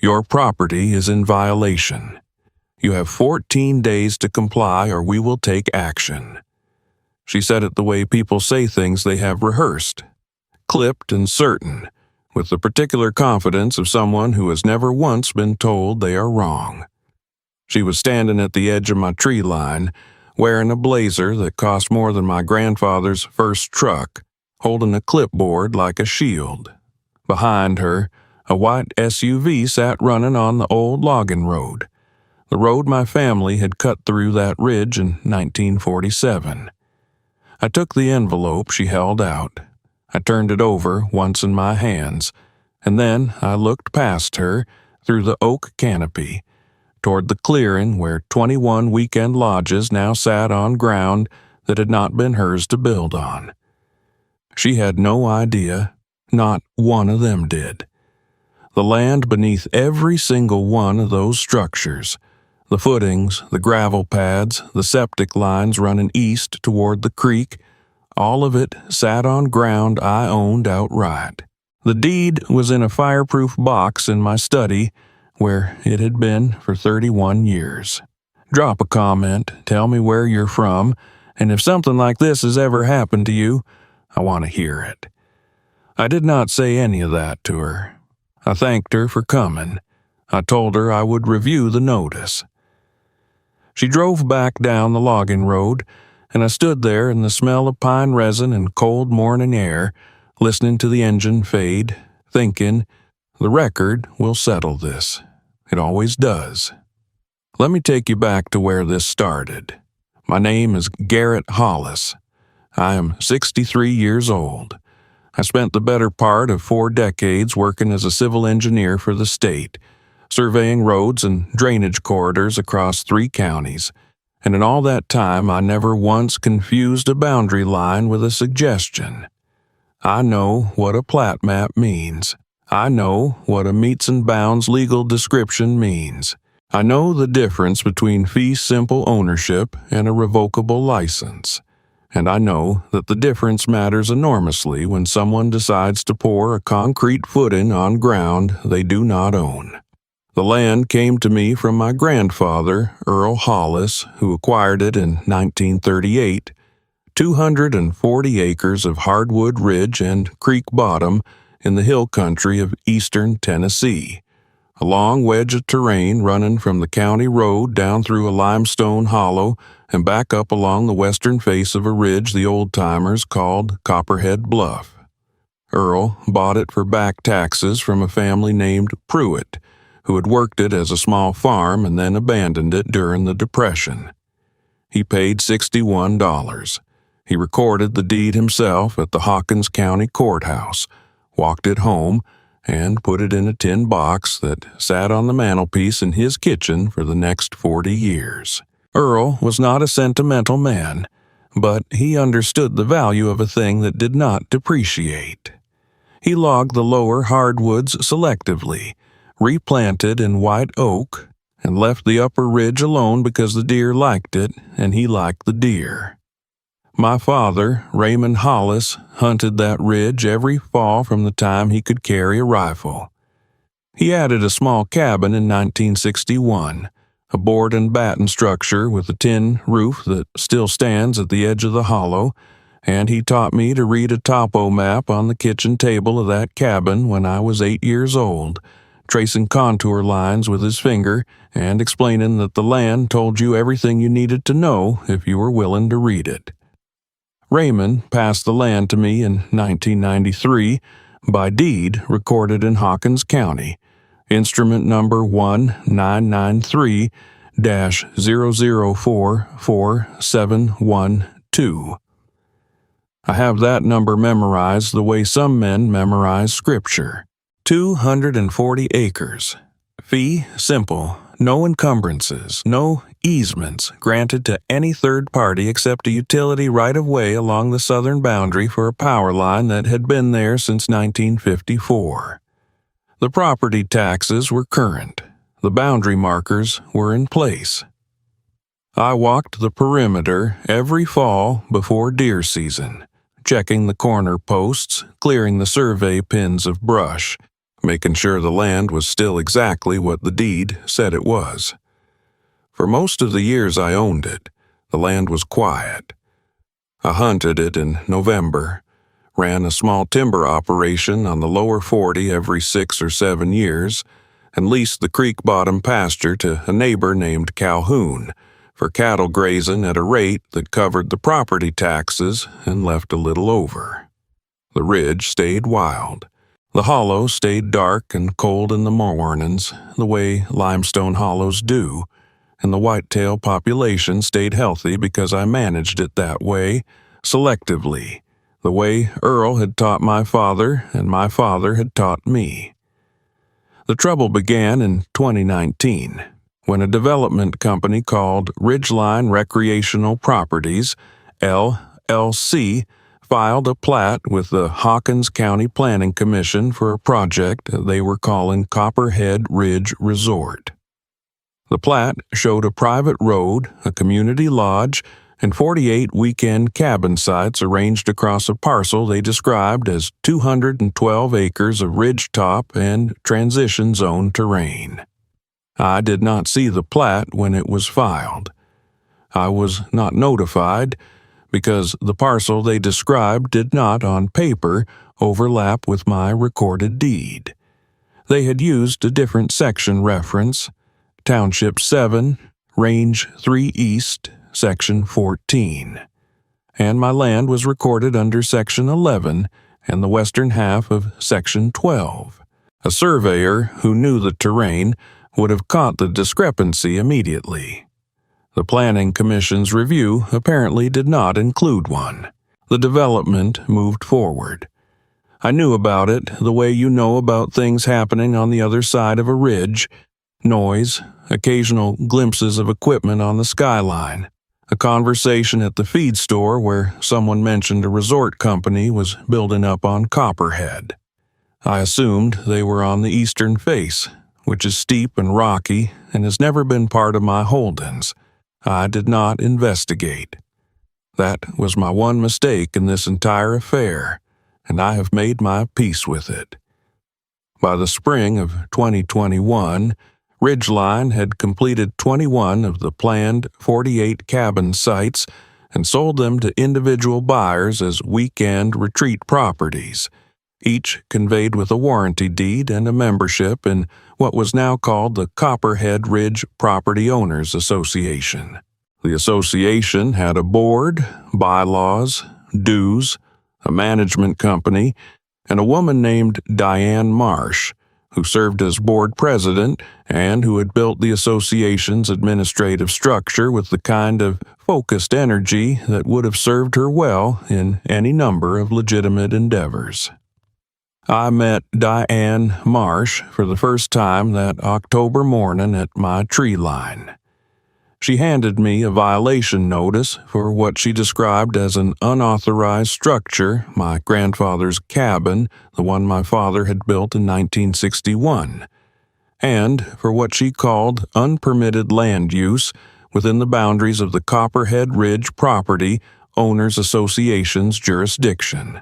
Your property is in violation. You have 14 days to comply or we will take action." She said it the way people say things they have rehearsed, clipped and certain, with the particular confidence of someone who has never once been told they are wrong. She was standing at the edge of my tree line, wearing a blazer that cost more than my grandfather's first truck, holding a clipboard like a shield. Behind her, a white SUV sat running on the old logging road, the road my family had cut through that ridge in 1947. I took the envelope she held out. I turned it over once in my hands, and then I looked past her through the oak canopy toward the clearing where 21 weekend lodges now sat on ground that had not been hers to build on. She had no idea, not one of them did. The land beneath every single one of those structures, the footings, the gravel pads, the septic lines running east toward the creek, all of it sat on ground I owned outright. The deed was in a fireproof box in my study, where it had been for 31 years. Drop a comment, tell me where you're from, and if something like this has ever happened to you, I want to hear it. I did not say any of that to her. I thanked her for coming. I told her I would review the notice. She drove back down the logging road, and I stood there in the smell of pine resin and cold morning air, listening to the engine fade, thinking, the record will settle this. It always does. Let me take you back to where this started. My name is Garrett Hollis. I am 63 years old. I spent the better part of 4 decades working as a civil engineer for the state, surveying roads and drainage corridors across 3 counties, and in all that time I never once confused a boundary line with a suggestion. I know what a plat map means. I know what a meets and bounds legal description means. I know the difference between fee simple ownership and a revocable license. And I know that the difference matters enormously when someone decides to pour a concrete footing on ground they do not own. The land came to me from my grandfather, Earl Hollis, who acquired it in 1938, 240 acres of hardwood ridge and creek bottom in the hill country of eastern Tennessee, a long wedge of terrain running from the county road down through a limestone hollow and back up along the western face of a ridge the old-timers called Copperhead Bluff. Earl bought it for back taxes from a family named Pruitt, who had worked it as a small farm and then abandoned it during the Depression. He paid $61. He recorded the deed himself at the Hawkins County Courthouse, walked it home, and put it in a tin box that sat on the mantelpiece in his kitchen for the next 40 years. Earl was not a sentimental man, but he understood the value of a thing that did not depreciate. He logged the lower hardwoods selectively, replanted in white oak, and left the upper ridge alone because the deer liked it and he liked the deer. My father, Raymond Hollis, hunted that ridge every fall from the time he could carry a rifle. He added a small cabin in 1961, a board and batten structure with a tin roof that still stands at the edge of the hollow, and he taught me to read a topo map on the kitchen table of that cabin when I was 8 years old, tracing contour lines with his finger and explaining that the land told you everything you needed to know if you were willing to read it. Raymond passed the land to me in 1993 by deed recorded in Hawkins County, instrument number 1993-00444712. I have that number memorized the way some men memorize scripture. 240 acres. Fee simple, no encumbrances, no easements granted to any third party except a utility right-of-way along the southern boundary for a power line that had been there since 1954. The property taxes were current. The boundary markers were in place. I walked the perimeter every fall before deer season, checking the corner posts, clearing the survey pins of brush, making sure the land was still exactly what the deed said it was. For most of the years I owned it, the land was quiet. I hunted it in November, ran a small timber operation on the lower 40 every 6 or 7 years, and leased the creek bottom pasture to a neighbor named Calhoun for cattle grazing at a rate that covered the property taxes and left a little over. The ridge stayed wild. The hollow stayed dark and cold in the mornings, the way limestone hollows do, and the whitetail population stayed healthy because I managed it that way, selectively, the way Earl had taught my father and my father had taught me. The trouble began in 2019, when a development company called Ridgeline Recreational Properties, LLC, filed a plat with the Hawkins County Planning Commission for a project they were calling Copperhead Ridge Resort. The plat showed a private road, a community lodge, and 48 weekend cabin sites arranged across a parcel they described as 212 acres of ridgetop and transition zone terrain. I did not see the plat when it was filed. I was not notified because the parcel they described did not, on paper, overlap with my recorded deed. They had used a different section reference, Township 7, Range 3 East, Section 14, and my land was recorded under Section 11 and the western half of Section 12. A surveyor who knew the terrain would have caught the discrepancy immediately. The Planning Commission's review apparently did not include one. The development moved forward. I knew about it the way you know about things happening on the other side of a ridge: noise, occasional glimpses of equipment on the skyline, a conversation at the feed store where someone mentioned a resort company was building up on Copperhead. I assumed they were on the eastern face, which is steep and rocky and has never been part of my holdings. I did not investigate. That was my one mistake in this entire affair, and I have made my peace with it. By the spring of 2021, Ridgeline had completed 21 of the planned 48 cabin sites and sold them to individual buyers as weekend retreat properties, each conveyed with a warranty deed and a membership in what was now called the Copperhead Ridge Property Owners Association. The association had a board, bylaws, dues, a management company, and a woman named Diane Marsh, who served as board president and who had built the association's administrative structure with the kind of focused energy that would have served her well in any number of legitimate endeavors. I met Diane Marsh for the first time that October morning at my tree line. She handed me a violation notice for what she described as an unauthorized structure, my grandfather's cabin, the one my father had built in 1961, and for what she called unpermitted land use within the boundaries of the Copperhead Ridge Property Owners Association's jurisdiction.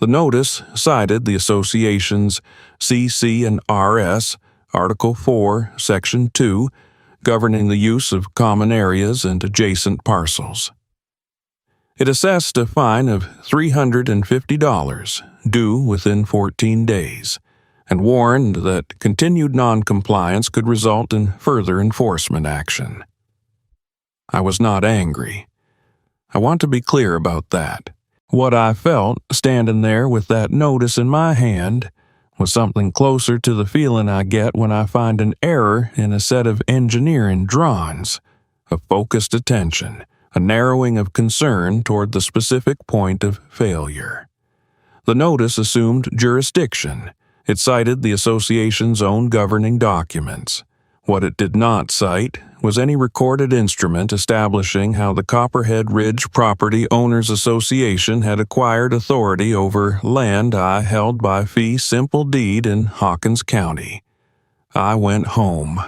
The notice cited the association's CC and RS, Article 4, Section 2, governing the use of common areas and adjacent parcels. It assessed a fine of $350, due within 14 days, and warned that continued noncompliance could result in further enforcement action. I was not angry. I want to be clear about that. What I felt, standing there with that notice in my hand, was something closer to the feeling I get when I find an error in a set of engineering drawings, a focused attention, a narrowing of concern toward the specific point of failure. The notice assumed jurisdiction. It cited the association's own governing documents. What it did not cite was any recorded instrument establishing how the Copperhead Ridge Property Owners Association had acquired authority over land I held by fee simple deed in Hawkins County. I went home.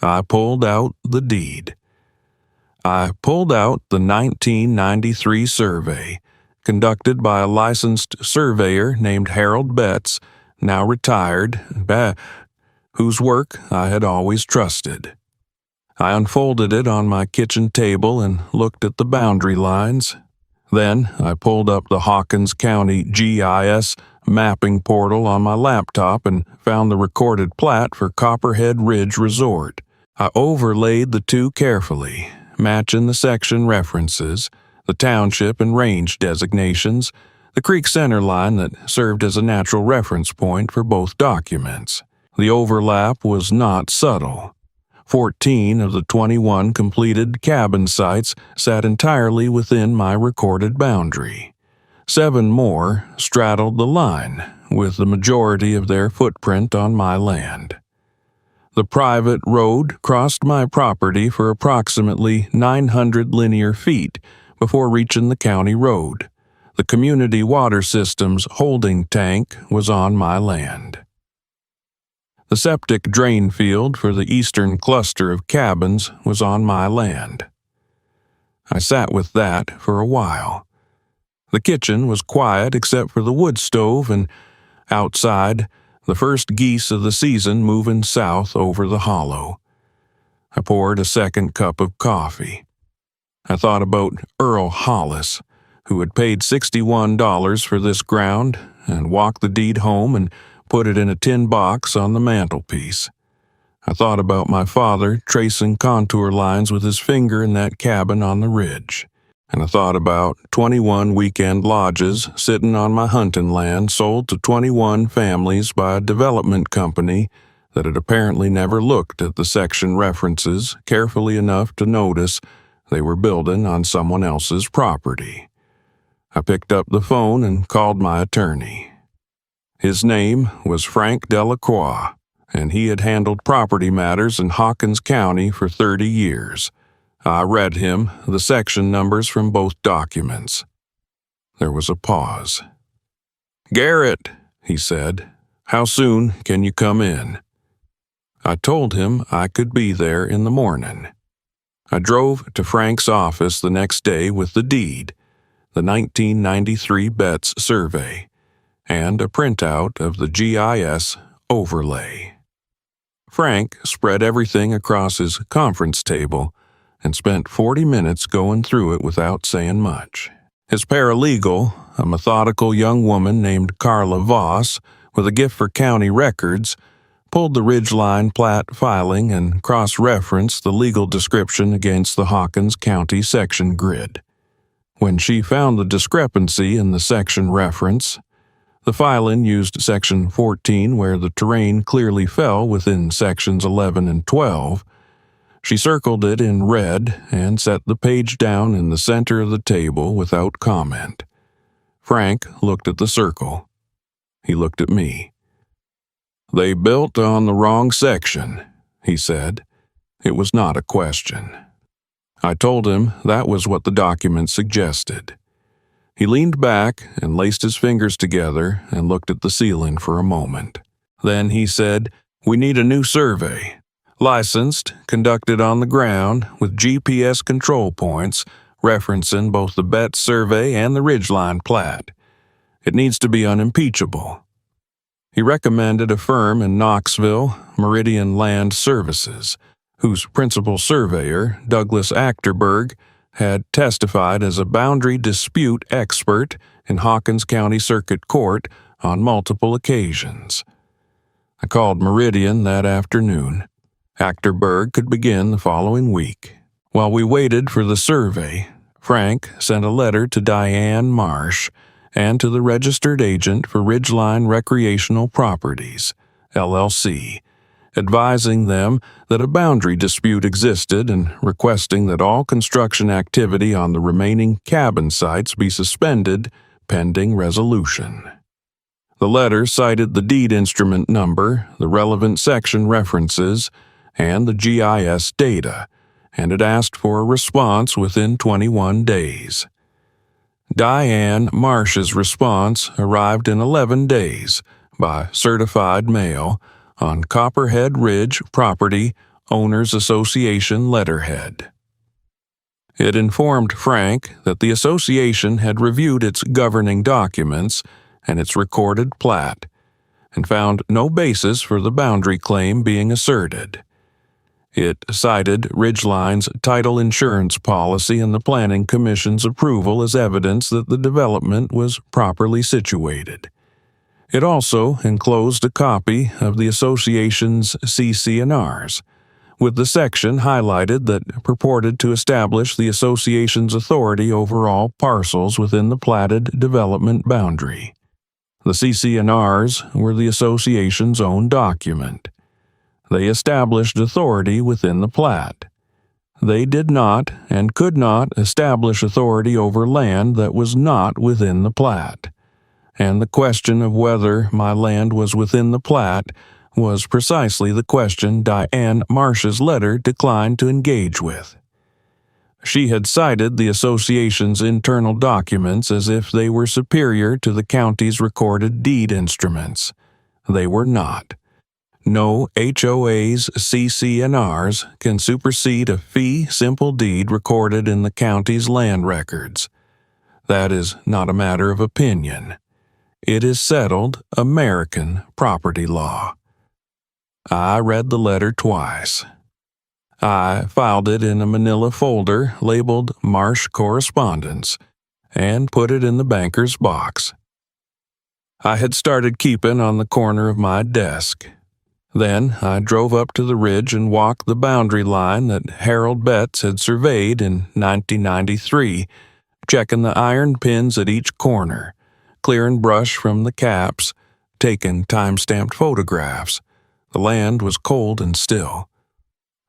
I pulled out the deed. I pulled out the 1993 survey, conducted by a licensed surveyor named Harold Betts, now retired, whose work I had always trusted. I unfolded it on my kitchen table and looked at the boundary lines. Then I pulled up the Hawkins County GIS mapping portal on my laptop and found the recorded plat for Copperhead Ridge Resort. I overlaid the two carefully, matching the section references, the township and range designations, the creek center line that served as a natural reference point for both documents. The overlap was not subtle. 14 of the 21 completed cabin sites sat entirely within my recorded boundary. 7 more straddled the line, with the majority of their footprint on my land. The private road crossed my property for approximately 900 linear feet before reaching the county road. The community water system's holding tank was on my land. The septic drain field for the eastern cluster of cabins was on my land. I sat with that for a while. The kitchen was quiet except for the wood stove, and outside, the first geese of the season moving south over the hollow. I poured a second cup of coffee. I thought about Earl Hollis, who had paid $61 for this ground and walked the deed home and put it in a tin box on the mantelpiece. I thought about my father tracing contour lines with his finger in that cabin on the ridge. And I thought about 21 weekend lodges sitting on my hunting land sold to 21 families by a development company that had apparently never looked at the section references carefully enough to notice they were building on someone else's property. I picked up the phone and called my attorney. His name was Frank Delacroix, and he had handled property matters in Hawkins County for 30 years. I read him the section numbers from both documents. There was a pause. "Garrett," he said, "how soon can you come in?" I told him I could be there in the morning. I drove to Frank's office the next day with the deed, the 1993 Betts survey, and a printout of the GIS overlay. Frank spread everything across his conference table and spent 40 minutes going through it without saying much. His paralegal, a methodical young woman named Carla Voss, with a gift for county records, pulled the Ridgeline plat filing and cross-referenced the legal description against the Hawkins County section grid. When she found the discrepancy in the section reference, the filing used Section 14 where the terrain clearly fell within Sections 11 and 12. She circled it in red and set the page down in the center of the table without comment. Frank looked at the circle. He looked at me. "They built on the wrong section," he said. It was not a question. I told him that was what the document suggested. He leaned back and laced his fingers together and looked at the ceiling for a moment. Then he said, "We need a new survey. Licensed, conducted on the ground, with GPS control points, referencing both the Betts survey and the Ridgeline plat. It needs to be unimpeachable." He recommended a firm in Knoxville, Meridian Land Services, whose principal surveyor, Douglas Achterberg, had testified as a boundary dispute expert in Hawkins County Circuit Court on multiple occasions. I called Meridian that afternoon. Achterberg could begin the following week. While we waited for the survey, Frank sent a letter to Diane Marsh and to the registered agent for Ridgeline Recreational Properties, LLC, advising them that a boundary dispute existed and requesting that all construction activity on the remaining cabin sites be suspended pending resolution. The letter cited the deed instrument number, the relevant section references, and the GIS data, and it asked for a response within 21 days. Diane Marsh's response arrived in 11 days by certified mail on Copperhead Ridge Property Owners Association letterhead. It informed Frank that the association had reviewed its governing documents and its recorded plat, and found no basis for the boundary claim being asserted. It cited Ridgeline's title insurance policy and the Planning Commission's approval as evidence that the development was properly situated. It also enclosed a copy of the association's CC&Rs, with the section highlighted that purported to establish the association's authority over all parcels within the platted development boundary. The CC&Rs were the association's own document. They established authority within the plat. They did not and could not establish authority over land that was not within the plat, and the question of whether my land was within the plat was precisely the question Diane Marsh's letter declined to engage with. She had cited the association's internal documents as if they were superior to the county's recorded deed instruments. They were not. No HOA's CC&Rs can supersede a fee simple deed recorded in the county's land records. That is not a matter of opinion. It is settled American property law. I read the letter twice. I filed it in a manila folder labeled Marsh Correspondence and put it in the banker's box. I had started keeping on the corner of my desk. Then I drove up to the ridge and walked the boundary line that Harold Betts had surveyed in 1993, checking the iron pins at each corner, clearing brush from the caps, taking time-stamped photographs. The land was cold and still.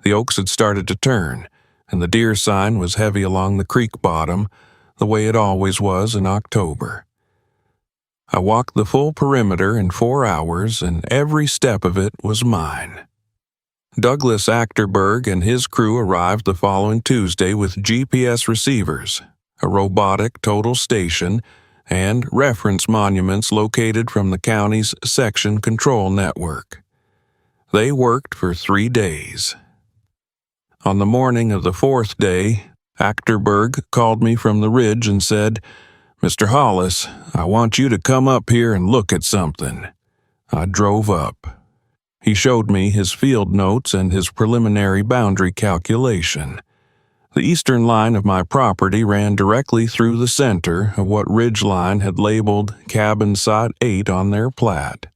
The oaks had started to turn, and the deer sign was heavy along the creek bottom, the way it always was in October. I walked the full perimeter in 4 hours, and every step of it was mine. Douglas Achterberg and his crew arrived the following Tuesday with GPS receivers, a robotic total station, and reference monuments located from the county's section control network. They worked for 3 days. On the morning of the 4th day, Achterberg called me from the ridge and said, "Mr. Hollis, I want you to come up here and look at something." I drove up. He showed me his field notes and his preliminary boundary calculation. The eastern line of my property ran directly through the center of what Ridgeline had labeled Cabin Site 8 on their plat.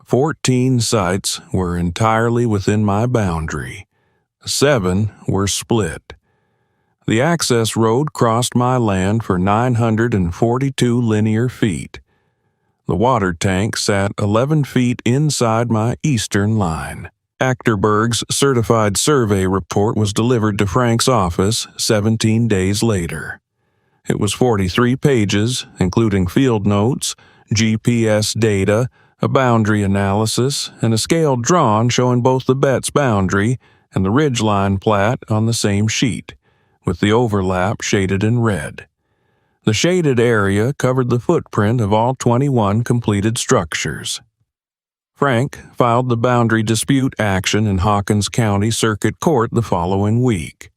14 sites were entirely within my boundary. 7 were split. The access road crossed my land for 942 linear feet. The water tank sat 11 feet inside my eastern line. Achterberg's certified survey report was delivered to Frank's office 17 days later. It was 43 pages, including field notes, GPS data, a boundary analysis, and a scale drawn showing both the Betts boundary and the Ridgeline plat on the same sheet, with the overlap shaded in red. The shaded area covered the footprint of all 21 completed structures. Frank filed the boundary dispute action in Hawkins County Circuit Court the following week.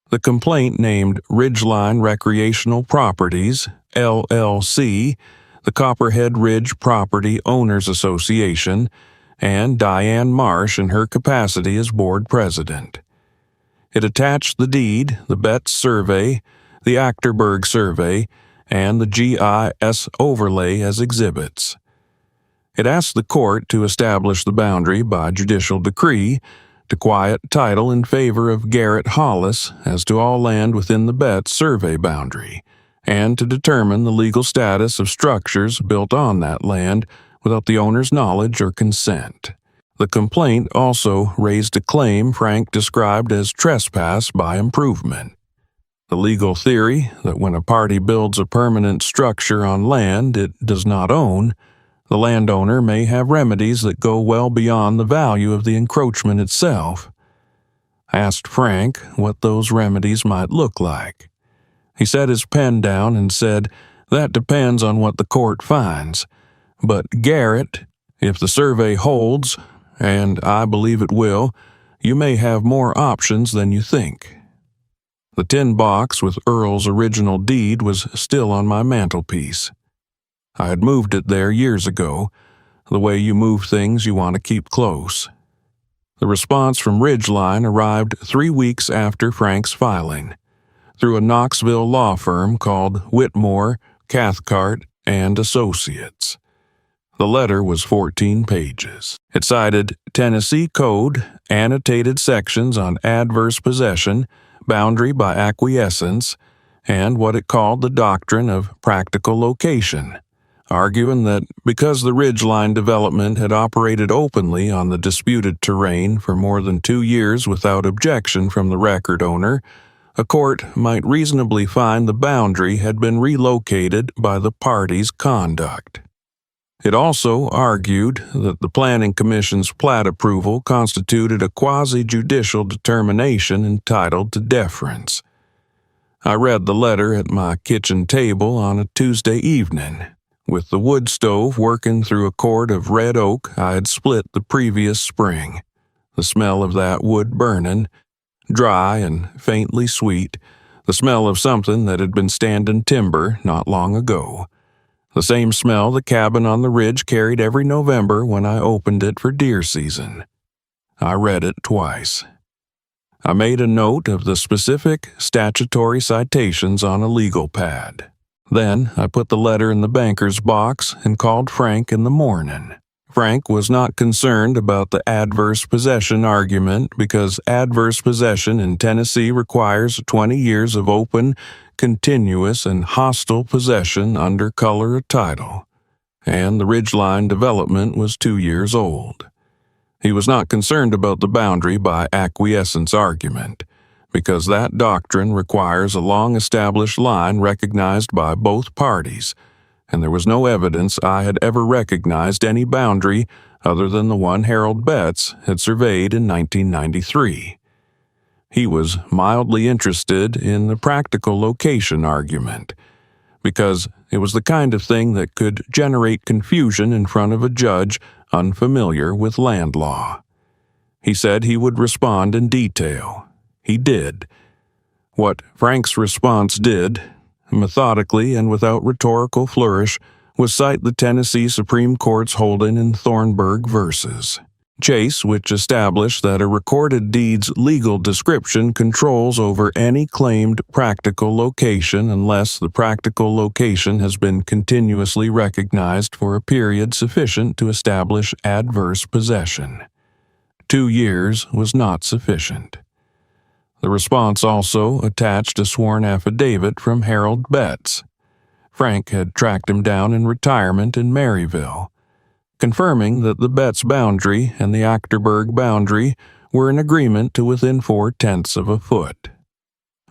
The complaint named Ridgeline Recreational Properties, LLC, the Copperhead Ridge Property Owners Association, and Diane Marsh in her capacity as board president. It attached the deed, the Betts survey, the Achterberg survey, and the GIS overlay as exhibits. It asked the court to establish the boundary by judicial decree, to quiet title in favor of Garrett Hollis as to all land within the Betts survey boundary, and to determine the legal status of structures built on that land without the owner's knowledge or consent. The complaint also raised a claim Frank described as trespass by improvement. The legal theory that when a party builds a permanent structure on land it does not own, the landowner may have remedies that go well beyond the value of the encroachment itself. I asked Frank what those remedies might look like. He set his pen down and said, "That depends on what the court finds. But Garrett, if the survey holds, and I believe it will, you may have more options than you think." The tin box with Earl's original deed was still on my mantelpiece. I had moved it there years ago, the way you move things you want to keep close. The response from Ridgeline arrived 3 weeks after Frank's filing, through a Knoxville law firm called Whitmore, Cathcart, and Associates. The letter was 14 pages. It cited Tennessee Code, annotated sections on adverse possession, boundary by acquiescence, and what it called the doctrine of practical location, arguing that because the Ridgeline development had operated openly on the disputed terrain for more than 2 years without objection from the record owner, a court might reasonably find the boundary had been relocated by the parties' conduct. It also argued that the Planning Commission's plat approval constituted a quasi-judicial determination entitled to deference. I read the letter at my kitchen table on a Tuesday evening, with the wood stove working through a cord of red oak I had split the previous spring, the smell of that wood burning, dry and faintly sweet, the smell of something that had been standing timber not long ago. The same smell the cabin on the ridge carried every November when I opened it for deer season. I read it twice. I made a note of the specific statutory citations on a legal pad. Then I put the letter in the banker's box and called Frank in the morning. Frank was not concerned about the adverse possession argument because adverse possession in Tennessee requires 20 years of open, continuous, and hostile possession under color of title, and the Ridgeline development was 2 years old. He was not concerned about the boundary by acquiescence argument, because that doctrine requires a long-established line recognized by both parties, and there was no evidence I had ever recognized any boundary other than the one Harold Betts had surveyed in 1993. He was mildly interested in the practical location argument, because it was the kind of thing that could generate confusion in front of a judge unfamiliar with land law. He said he would respond in detail. He did. What Frank's response did, methodically and without rhetorical flourish, was cite the Tennessee Supreme Court's holding in Thornburg v. Chase, which established that a recorded deed's legal description controls over any claimed practical location unless the practical location has been continuously recognized for a period sufficient to establish adverse possession. 2 years was not sufficient. The response also attached a sworn affidavit from Harold Betts. Frank had tracked him down in retirement in Maryville, confirming that the Betts boundary and the Achterberg boundary were in agreement to within 4/10 of a foot.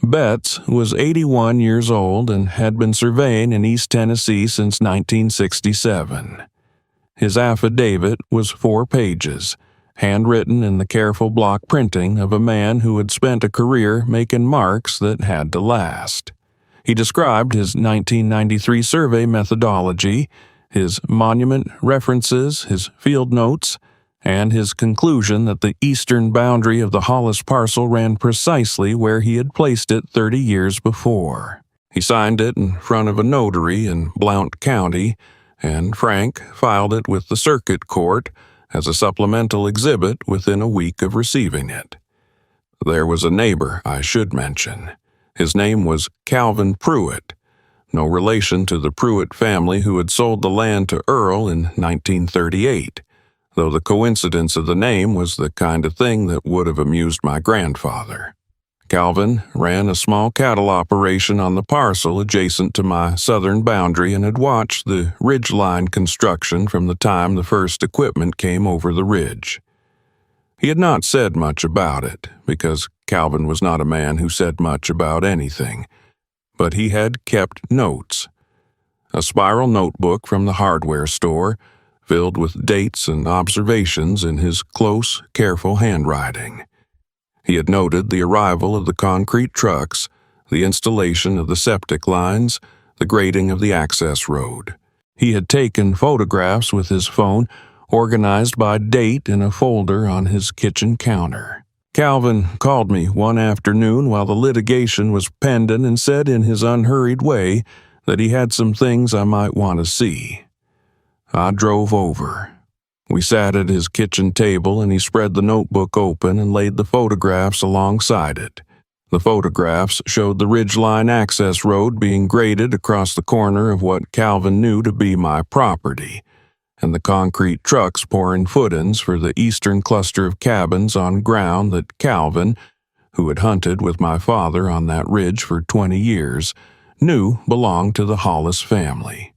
Betts was 81 years old and had been surveying in East Tennessee since 1967. His affidavit was 4 pages, handwritten in the careful block printing of a man who had spent a career making marks that had to last. He described his 1993 survey methodology, his monument references, his field notes, and his conclusion that the eastern boundary of the Hollis parcel ran precisely where he had placed it 30 years before. He signed it in front of a notary in Blount County, and Frank filed it with the circuit court as a supplemental exhibit within a week of receiving it. There was a neighbor I should mention. His name was Calvin Pruitt, no relation to the Pruitt family who had sold the land to Earl in 1938, though the coincidence of the name was the kind of thing that would have amused my grandfather. Calvin ran a small cattle operation on the parcel adjacent to my southern boundary and had watched the ridgeline construction from the time the first equipment came over the ridge. He had not said much about it, because Calvin was not a man who said much about anything, but he had kept notes. A spiral notebook from the hardware store, filled with dates and observations in his close, careful handwriting. He had noted the arrival of the concrete trucks, the installation of the septic lines, the grading of the access road. He had taken photographs with his phone, organized by date in a folder on his kitchen counter. Calvin called me one afternoon while the litigation was pending and said in his unhurried way that he had some things I might want to see. I drove over, We sat at his kitchen table and he spread the notebook open and laid the photographs alongside it. The photographs showed the ridgeline access road being graded across the corner of what Calvin knew to be my property, and the concrete trucks pouring footings for the eastern cluster of cabins on ground that Calvin, who had hunted with my father on that ridge for 20 years, knew belonged to the Hollis family.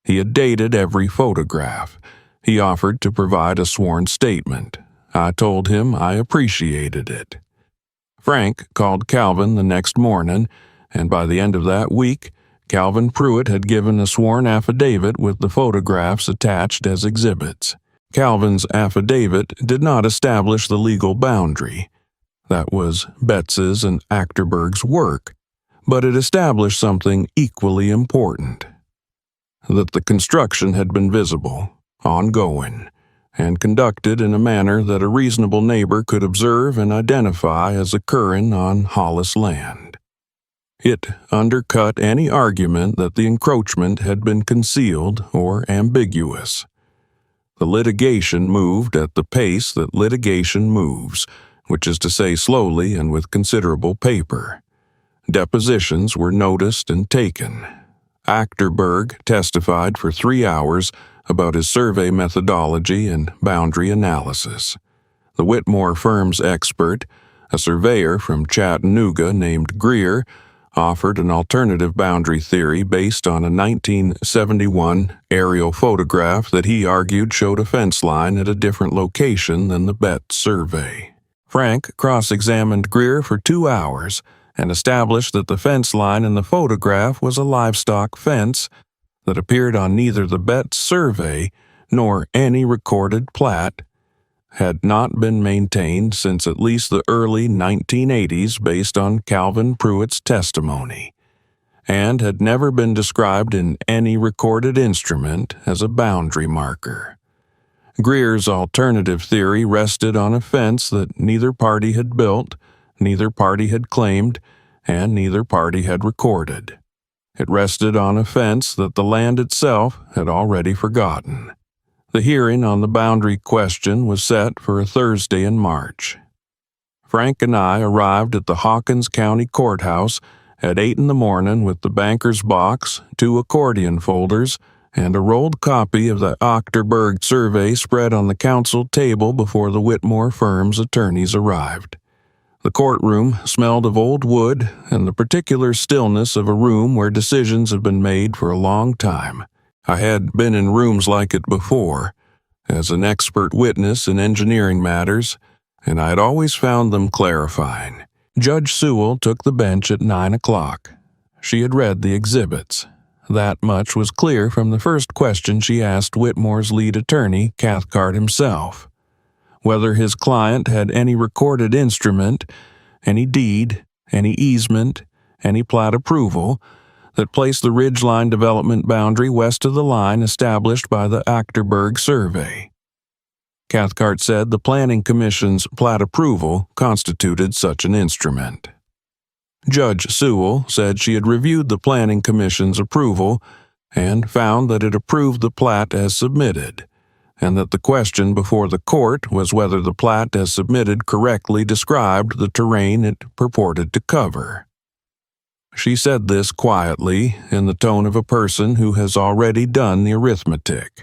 He had dated every photograph. He offered to provide a sworn statement. I told him I appreciated it. Frank called Calvin the next morning, and by the end of that week, Calvin Pruitt had given a sworn affidavit with the photographs attached as exhibits. Calvin's affidavit did not establish the legal boundary. That was Betts's and Achterberg's work, but it established something equally important: that the construction had been visible, ongoing, and conducted in a manner that a reasonable neighbor could observe and identify as occurring on Hollis land. It undercut any argument that the encroachment had been concealed or ambiguous. The litigation moved at the pace that litigation moves, which is to say slowly and with considerable paper. Depositions were noticed and taken. Achterberg testified for 3 hours about his survey methodology and boundary analysis. The Whitmore firm's expert, a surveyor from Chattanooga named Greer, offered an alternative boundary theory based on a 1971 aerial photograph that he argued showed a fence line at a different location than the Betts survey. Frank cross-examined Greer for 2 hours and established that the fence line in the photograph was a livestock fence that appeared on neither the Betts survey nor any recorded plat, had not been maintained since at least the early 1980s based on Calvin Pruitt's testimony, and had never been described in any recorded instrument as a boundary marker. Greer's alternative theory rested on a fence that neither party had built, neither party had claimed, and neither party had recorded. It rested on a fence that the land itself had already forgotten. The hearing on the boundary question was set for a Thursday in March. Frank and I arrived at the Hawkins County Courthouse at 8 in the morning with the banker's box, 2 accordion folders, and a rolled copy of the Achterberg survey spread on the council table before the Whitmore firm's attorneys arrived. The courtroom smelled of old wood and the particular stillness of a room where decisions have been made for a long time. I had been in rooms like it before, as an expert witness in engineering matters, and I had always found them clarifying. Judge Sewell took the bench at 9 o'clock. She had read the exhibits. That much was clear from the first question she asked Whitmore's lead attorney, Cathcart himself: whether his client had any recorded instrument, any deed, any easement, any plat approval that placed the ridgeline development boundary west of the line established by the Achterberg survey. Cathcart said the Planning Commission's plat approval constituted such an instrument. Judge Sewell said she had reviewed the Planning Commission's approval and found that it approved the plat as submitted, and that the question before the court was whether the plat as submitted correctly described the terrain it purported to cover. She said this quietly, in the tone of a person who has already done the arithmetic.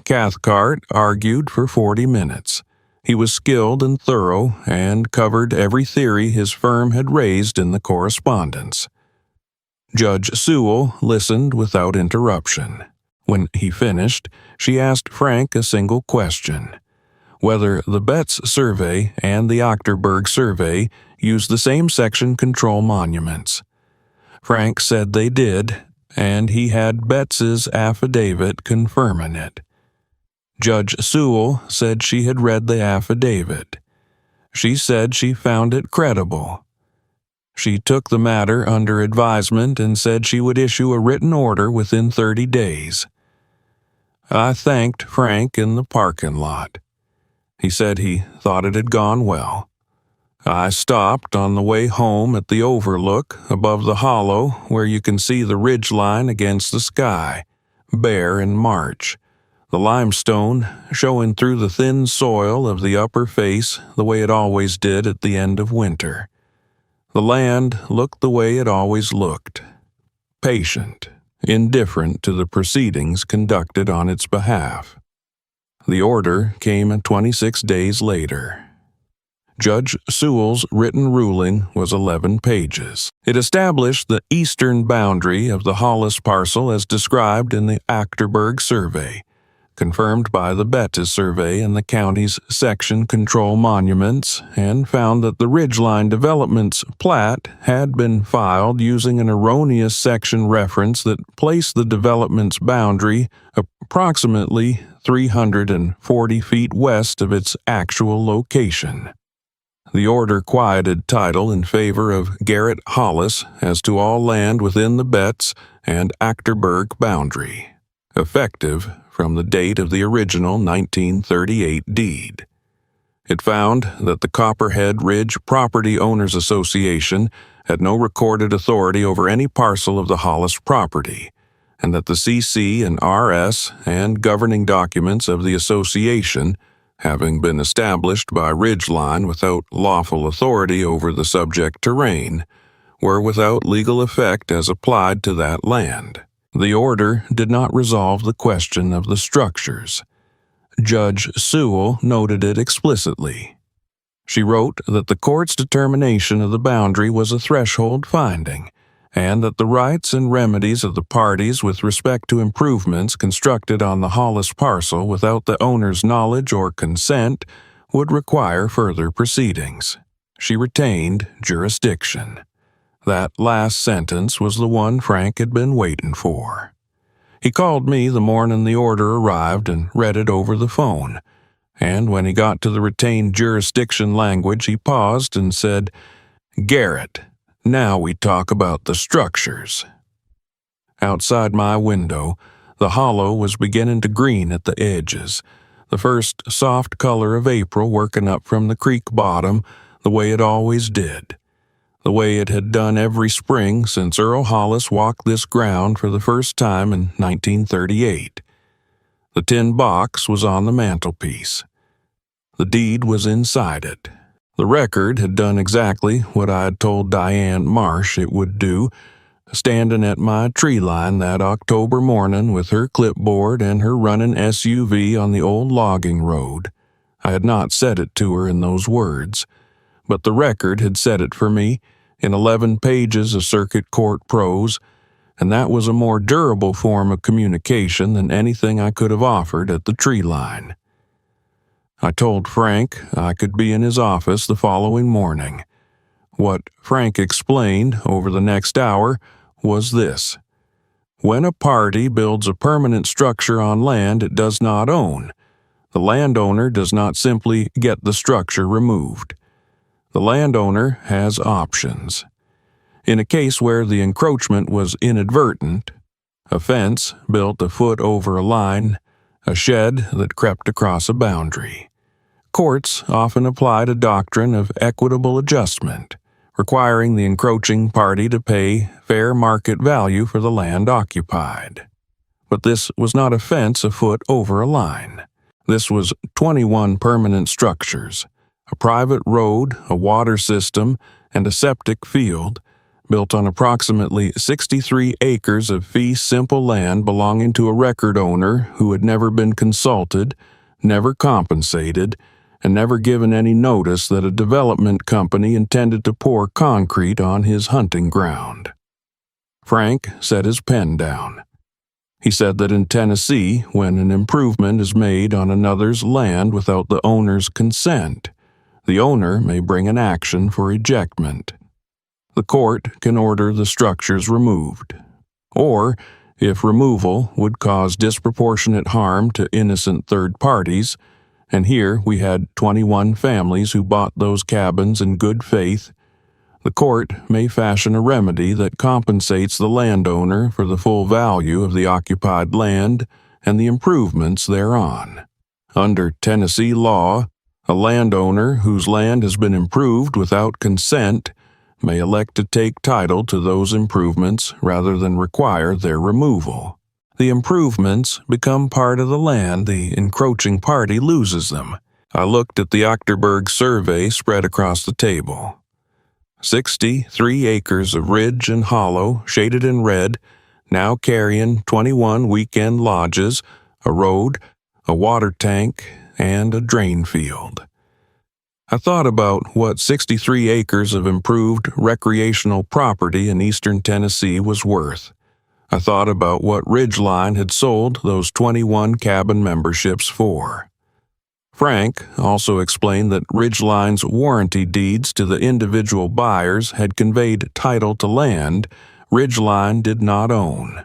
Cathcart argued for 40 minutes. He was skilled and thorough and covered every theory his firm had raised in the correspondence. Judge Sewell listened without interruption. When he finished, she asked Frank a single question: whether the Betts survey and the Achterberg survey used the same section control monuments. Frank said they did, and he had Betts's affidavit confirming it. Judge Sewell said she had read the affidavit. She said she found it credible. She took the matter under advisement and said she would issue a written order within 30 days. I thanked Frank in the parking lot. He said he thought it had gone well. I stopped on the way home at the overlook above the hollow where you can see the ridge line against the sky, bare in March, the limestone showing through the thin soil of the upper face the way it always did at the end of winter. The land looked the way it always looked, patient, indifferent to the proceedings conducted on its behalf. The order came 26 days later. Judge Sewell's written ruling was 11 pages. It established the eastern boundary of the Hollis parcel as described in the Achterberg survey, confirmed by the Bettis survey and the county's section control monuments, and found that the Ridgeline Development's plat had been filed using an erroneous section reference that placed the development's boundary approximately 340 feet west of its actual location. The order quieted title in favor of Garrett Hollis as to all land within the Betts and Achterberg boundary, effective from the date of the original 1938 deed. It found that the Copperhead Ridge Property Owners Association had no recorded authority over any parcel of the Hollis property, and that the CC and RS and governing documents of the association, having been established by Ridgeline without lawful authority over the subject terrain, were without legal effect as applied to that land. The order did not resolve the question of the structures. Judge Sewell noted it explicitly. She wrote that the court's determination of the boundary was a threshold finding, and that the rights and remedies of the parties with respect to improvements constructed on the Hollis parcel without the owner's knowledge or consent would require further proceedings. She retained jurisdiction. That last sentence was the one Frank had been waiting for. He called me the morning the order arrived and read it over the phone, and when he got to the retained jurisdiction language, he paused and said, "Garrett, now we talk about the structures." Outside my window, the hollow was beginning to green at the edges, the first soft color of April working up from the creek bottom the way it always did, the way it had done every spring since Earl Hollis walked this ground for the first time in 1938. The tin box was on the mantelpiece. The deed was inside it. The record had done exactly what I had told Diane Marsh it would do, standing at my tree line that October morning with her clipboard and her running SUV on the old logging road. I had not said it to her in those words, but the record had said it for me in 11 pages of circuit court prose, and that was a more durable form of communication than anything I could have offered at the tree line. I told Frank I could be in his office the following morning. What Frank explained over the next hour was this: when a party builds a permanent structure on land it does not own, the landowner does not simply get the structure removed. The landowner has options. In a case where the encroachment was inadvertent, a fence built a foot over a line, a shed that crept across a boundary, courts often applied a doctrine of equitable adjustment, requiring the encroaching party to pay fair market value for the land occupied. But this was not a fence a foot over a line. This was 21 permanent structures, a private road, a water system, and a septic field, built on approximately 63 acres of fee simple land belonging to a record owner who had never been consulted, never compensated, and never given any notice that a development company intended to pour concrete on his hunting ground. Frank set his pen down. He said that in Tennessee, when an improvement is made on another's land without the owner's consent, the owner may bring an action for ejectment. The court can order the structures removed, or, if removal would cause disproportionate harm to innocent third parties, and here we had 21 families who bought those cabins in good faith, the court may fashion a remedy that compensates the landowner for the full value of the occupied land and the improvements thereon. Under Tennessee law, a landowner whose land has been improved without consent may elect to take title to those improvements rather than require their removal. The improvements become part of the land, the encroaching party loses them. I looked at the Ochterberg survey spread across the table. 63 acres of ridge and hollow, shaded in red, now carrying 21 weekend lodges, a road, a water tank, and a drain field. I thought about what 63 acres of improved recreational property in eastern Tennessee was worth. I thought about what Ridgeline had sold those 21 cabin memberships for. Frank also explained that Ridgeline's warranty deeds to the individual buyers had conveyed title to land Ridgeline did not own.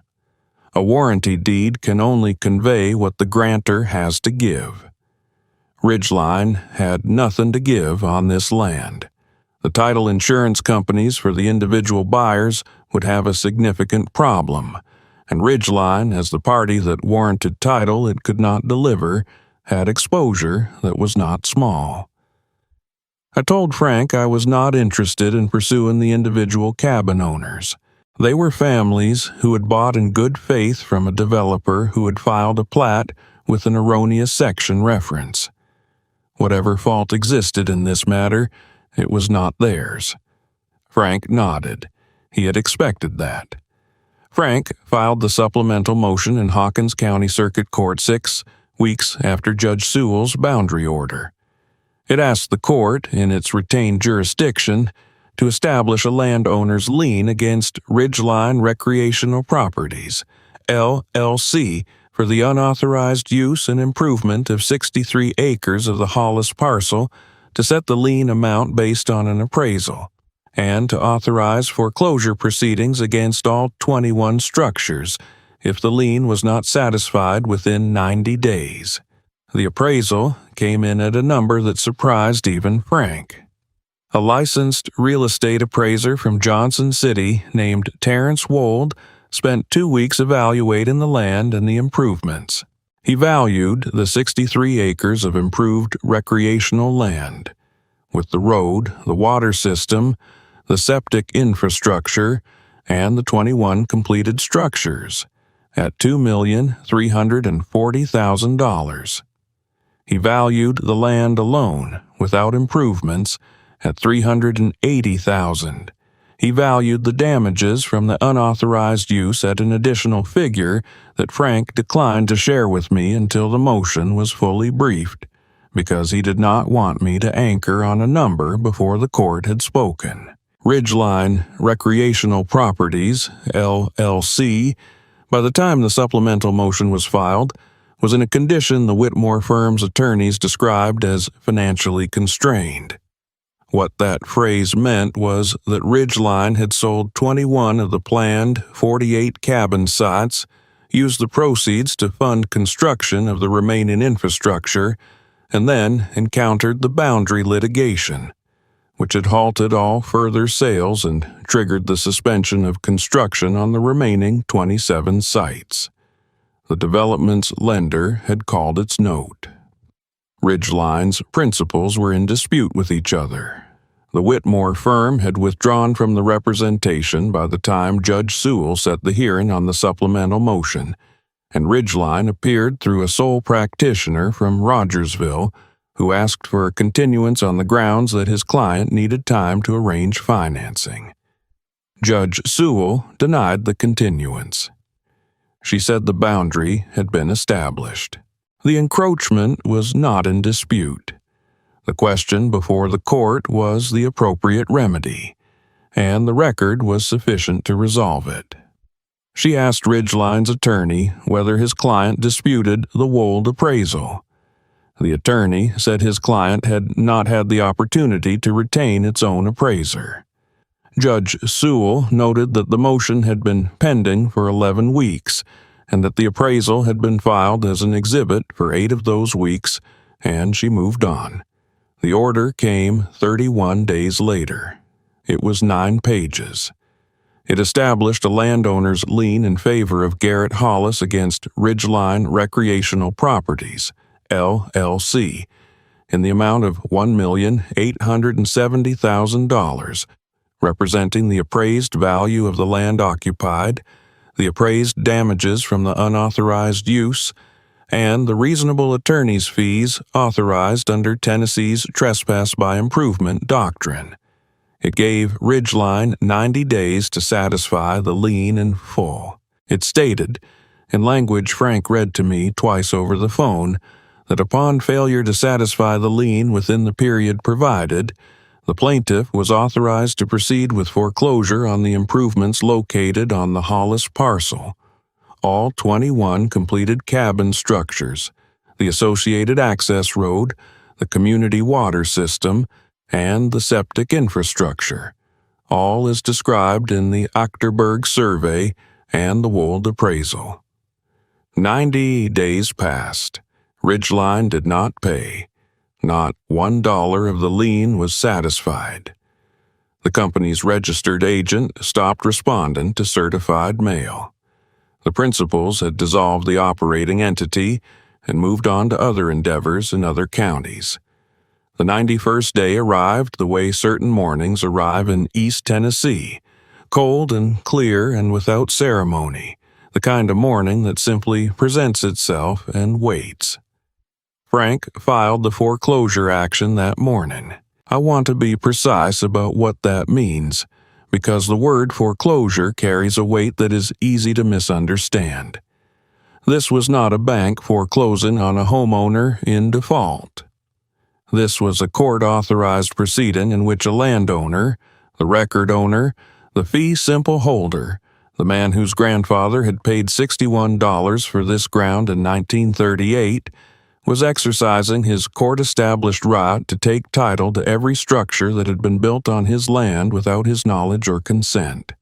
A warranty deed can only convey what the grantor has to give. Ridgeline had nothing to give on this land. The title insurance companies for the individual buyers would have a significant problem, and Ridgeline, as the party that warranted title it could not deliver, had exposure that was not small. I told Frank I was not interested in pursuing the individual cabin owners. They were families who had bought in good faith from a developer who had filed a plat with an erroneous section reference. Whatever fault existed in this matter, it was not theirs. Frank nodded. He had expected that. Frank filed the supplemental motion in Hawkins County Circuit Court 6 weeks after Judge Sewell's boundary order. It asked the court, in its retained jurisdiction, to establish a landowner's lien against Ridgeline Recreational Properties, LLC, for the unauthorized use and improvement of 63 acres of the Hollis parcel, to set the lien amount based on an appraisal, and to authorize foreclosure proceedings against all 21 structures if the lien was not satisfied within 90 days. The appraisal came in at a number that surprised even Frank. A licensed real estate appraiser from Johnson City named Terrence Wold spent 2 weeks evaluating the land and the improvements. He valued the 63 acres of improved recreational land, with the road, the water system, the septic infrastructure, and the 21 completed structures, at $2,340,000. He valued the land alone, without improvements, at $380,000. He valued the damages from the unauthorized use at an additional figure that Frank declined to share with me until the motion was fully briefed, because he did not want me to anchor on a number before the court had spoken. Ridgeline Recreational Properties, LLC, by the time the supplemental motion was filed, was in a condition the Whitmore firm's attorneys described as financially constrained. What that phrase meant was that Ridgeline had sold 21 of the planned 48 cabin sites, used the proceeds to fund construction of the remaining infrastructure, and then encountered the boundary litigation, which had halted all further sales and triggered the suspension of construction on the remaining 27 sites. The development's lender had called its note. Ridgeline's principals were in dispute with each other. The Whitmore firm had withdrawn from the representation by the time Judge Sewell set the hearing on the supplemental motion, and Ridgeline appeared through a sole practitioner from Rogersville who asked for a continuance on the grounds that his client needed time to arrange financing. Judge Sewell denied the continuance. She said the boundary had been established. The encroachment was not in dispute. The question before the court was the appropriate remedy, and the record was sufficient to resolve it. She asked Ridgeline's attorney whether his client disputed the Wold appraisal. The attorney said his client had not had the opportunity to retain its own appraiser. Judge Sewell noted that the motion had been pending for 11 weeks, and that the appraisal had been filed as an exhibit for 8 of those weeks, and she moved on. The order came 31 days later. It was 9 pages. It established a landowner's lien in favor of Garrett Hollis against Ridgeline Recreational Properties, LLC, in the amount of $1,870,000, representing the appraised value of the land occupied, the appraised damages from the unauthorized use, and the reasonable attorney's fees authorized under Tennessee's trespass by improvement doctrine. It gave Ridgeline 90 days to satisfy the lien in full. It stated, in language Frank read to me twice over the phone, that upon failure to satisfy the lien within the period provided, the plaintiff was authorized to proceed with foreclosure on the improvements located on the Hollis parcel, all 21 completed cabin structures, the associated access road, the community water system, and the septic infrastructure, all as described in the Achterberg survey and the Wold appraisal. 90 days passed. Ridgeline did not pay. Not $1 of the lien was satisfied. The company's registered agent stopped responding to certified mail. The principals had dissolved the operating entity and moved on to other endeavors in other counties. The 91st day arrived the way certain mornings arrive in East Tennessee, cold and clear and without ceremony, the kind of morning that simply presents itself and waits. Frank filed the foreclosure action that morning. I want to be precise about what that means, because the word foreclosure carries a weight that is easy to misunderstand. This was not a bank foreclosing on a homeowner in default. This was a court-authorized proceeding in which a landowner, the record owner, the fee simple holder, the man whose grandfather had paid $61 for this ground in 1938, was exercising his court-established right to take title to every structure that had been built on his land without his knowledge or consent.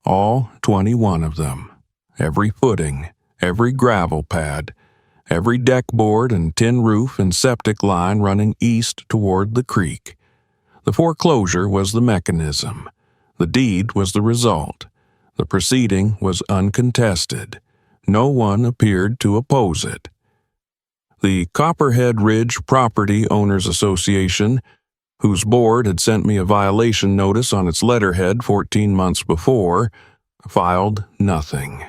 All 21 of them. Every footing, every gravel pad, every deck board and tin roof and septic line running east toward the creek. The foreclosure was the mechanism. The deed was the result. The proceeding was uncontested. No one appeared to oppose it. The Copperhead Ridge Property Owners Association, whose board had sent me a violation notice on its letterhead 14 months before, filed nothing.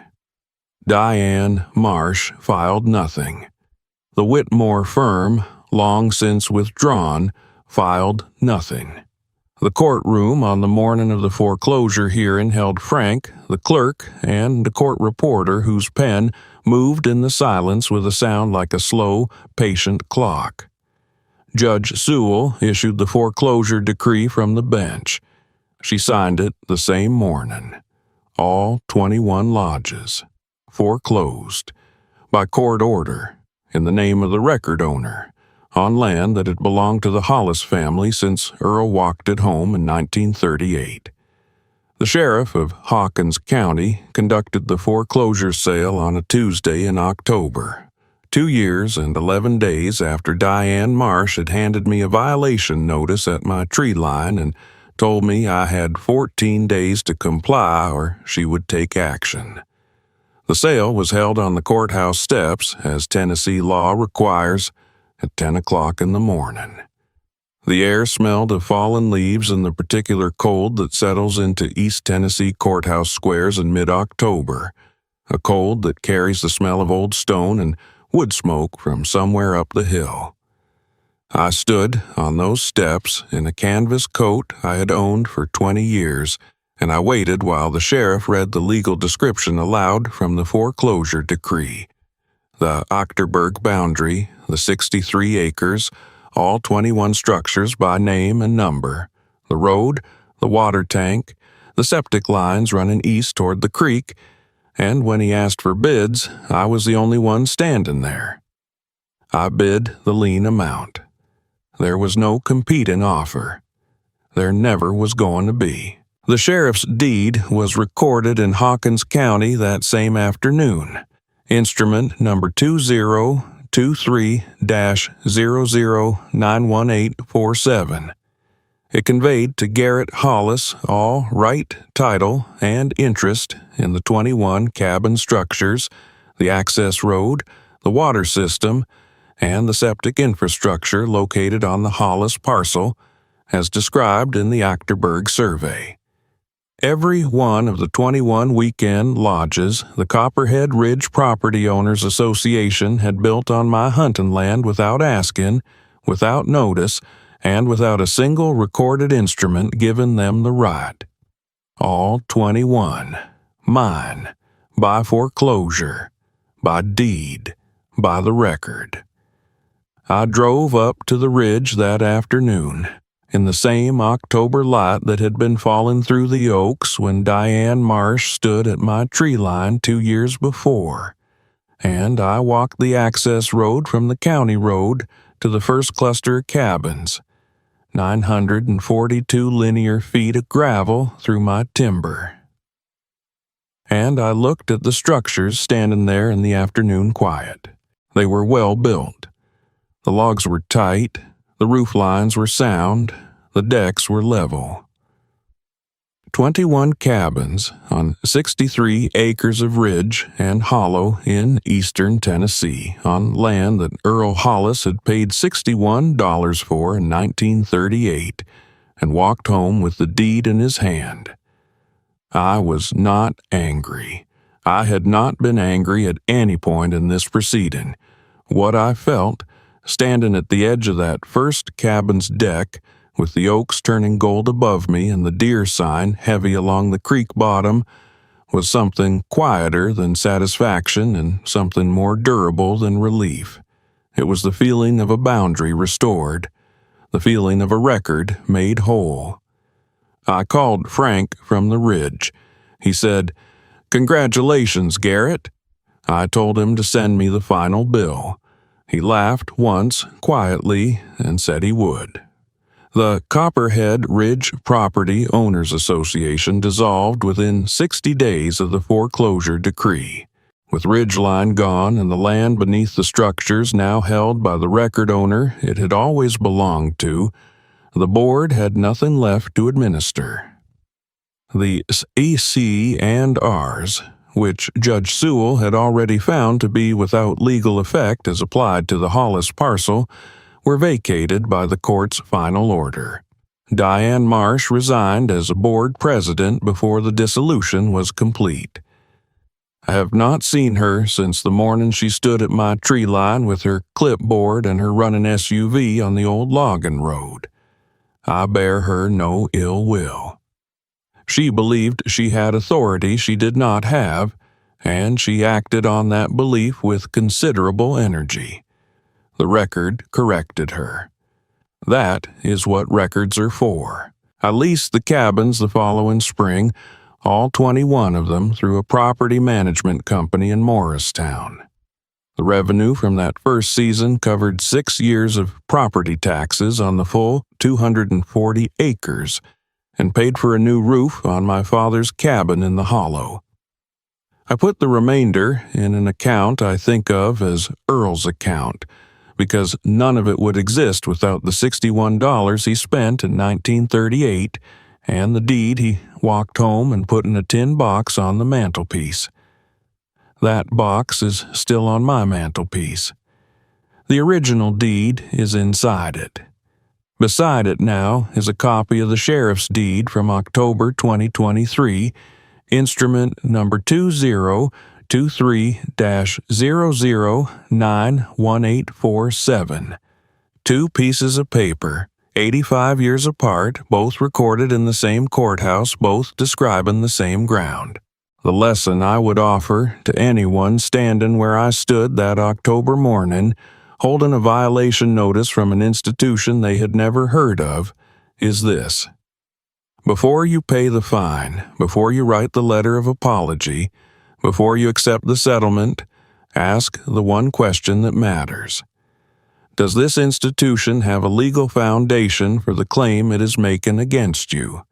Diane Marsh filed nothing. The Whitmore firm, long since withdrawn, filed nothing. The courtroom on the morning of the foreclosure hearing held Frank, the clerk, and the court reporter whose pen moved in the silence with a sound like a slow, patient clock. Judge Sewell issued the foreclosure decree from the bench. She signed it the same morning. All 21 lodges foreclosed, by court order, in the name of the record owner, on land that had belonged to the Hollis family since Earl walked it home in 1938. The sheriff of Hawkins County conducted the foreclosure sale on a Tuesday in October, 2 years and 11 days after Diane Marsh had handed me a violation notice at my tree line and told me I had 14 days to comply or she would take action. The sale was held on the courthouse steps, as Tennessee law requires, at 10 o'clock in the morning. The air smelled of fallen leaves and the particular cold that settles into East Tennessee courthouse squares in mid-October, a cold that carries the smell of old stone and wood smoke from somewhere up the hill. I stood on those steps in a canvas coat I had owned for 20 years, and I waited while the sheriff read the legal description aloud from the foreclosure decree. The Achterberg boundary, the 63 acres, all 21 structures by name and number, the road, the water tank, the septic lines running east toward the creek, and when he asked for bids, I was the only one standing there. I bid the lien amount. There was no competing offer. There never was going to be. The sheriff's deed was recorded in Hawkins County that same afternoon. Instrument number 2023-00911847. It conveyed to Garrett Hollis all right, title, and interest in the 21 cabin structures, the access road, the water system, and the septic infrastructure located on the Hollis parcel, as described in the Achterberg survey. Every one of the 21 weekend lodges the Copperhead Ridge Property Owners Association had built on my hunting land without asking, without notice, and without a single recorded instrument giving them the right. All 21. Mine. By foreclosure. By deed. By the record. I drove up to the ridge that afternoon, in the same October light that had been falling through the oaks when Diane Marsh stood at my tree line 2 years before, and I walked the access road from the county road to the first cluster of cabins, 942 linear feet of gravel through my timber. And I looked at the structures standing there in the afternoon quiet. They were well built. The logs were tight, the roof lines were sound, the decks were level. 21 cabins on 63 acres of ridge and hollow in eastern Tennessee on land that Earl Hollis had paid $61 for in 1938 and walked home with the deed in his hand. I was not angry. I had not been angry at any point in this proceeding. What I felt, standing at the edge of that first cabin's deck, with the oaks turning gold above me and the deer sign heavy along the creek bottom, was something quieter than satisfaction and something more durable than relief. It was the feeling of a boundary restored, the feeling of a record made whole. I called Frank from the ridge. He said, "Congratulations, Garrett." I told him to send me the final bill. He laughed once, quietly, and said he would. The Copperhead Ridge Property Owners Association dissolved within 60 days of the foreclosure decree. With ridgeline gone and the land beneath the structures now held by the record owner it had always belonged to, the board had nothing left to administer. The EC&Rs, which Judge Sewell had already found to be without legal effect as applied to the Hollis parcel, were vacated by the court's final order. Diane Marsh resigned as board president before the dissolution was complete. I have not seen her since the morning she stood at my tree line with her clipboard and her running SUV on the old logging road. I bear her no ill will. She believed she had authority she did not have, and she acted on that belief with considerable energy. The record corrected her. That is what records are for. I leased the cabins the following spring, all 21 of them, through a property management company in Morristown. The revenue from that first season covered 6 years of property taxes on the full 240 acres and paid for a new roof on my father's cabin in the hollow. I put the remainder in an account I think of as Earl's account, because none of it would exist without the $61 he spent in 1938 and the deed he walked home and put in a tin box on the mantelpiece. That box is still on my mantelpiece. The original deed is inside it. Beside it now is a copy of the sheriff's deed from October 2023, instrument number 2023-009147. 2 pieces of paper, 85 years apart, both recorded in the same courthouse, both describing the same ground. The lesson I would offer to anyone standing where I stood that October morning, holding a violation notice from an institution they had never heard of, is this. Before you pay the fine, before you write the letter of apology, before you accept the settlement, ask the one question that matters. Does this institution have a legal foundation for the claim it is making against you?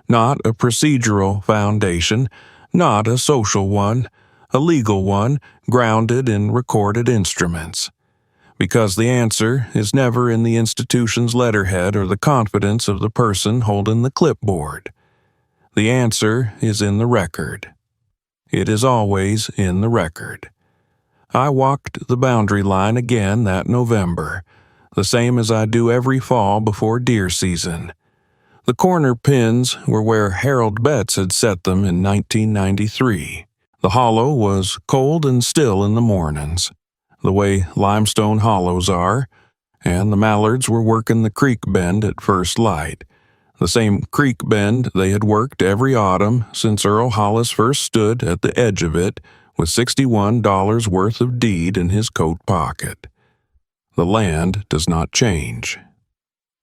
Not a procedural foundation, not a social one, a legal one grounded in recorded instruments. Because the answer is never in the institution's letterhead or the confidence of the person holding the clipboard. The answer is in the record. It is always in the record. I walked the boundary line again that November, the same as I do every fall before deer season. The corner pins were where Harold Betts had set them in 1993. The hollow was cold and still in the mornings, the way limestone hollows are, and the mallards were working the creek bend at first light, the same creek bend they had worked every autumn since Earl Hollis first stood at the edge of it with $61 worth of deed in his coat pocket. The land does not change.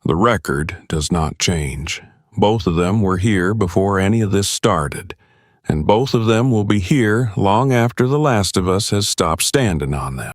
The record does not change. Both of them were here before any of this started, and both of them will be here long after the last of us has stopped standing on them.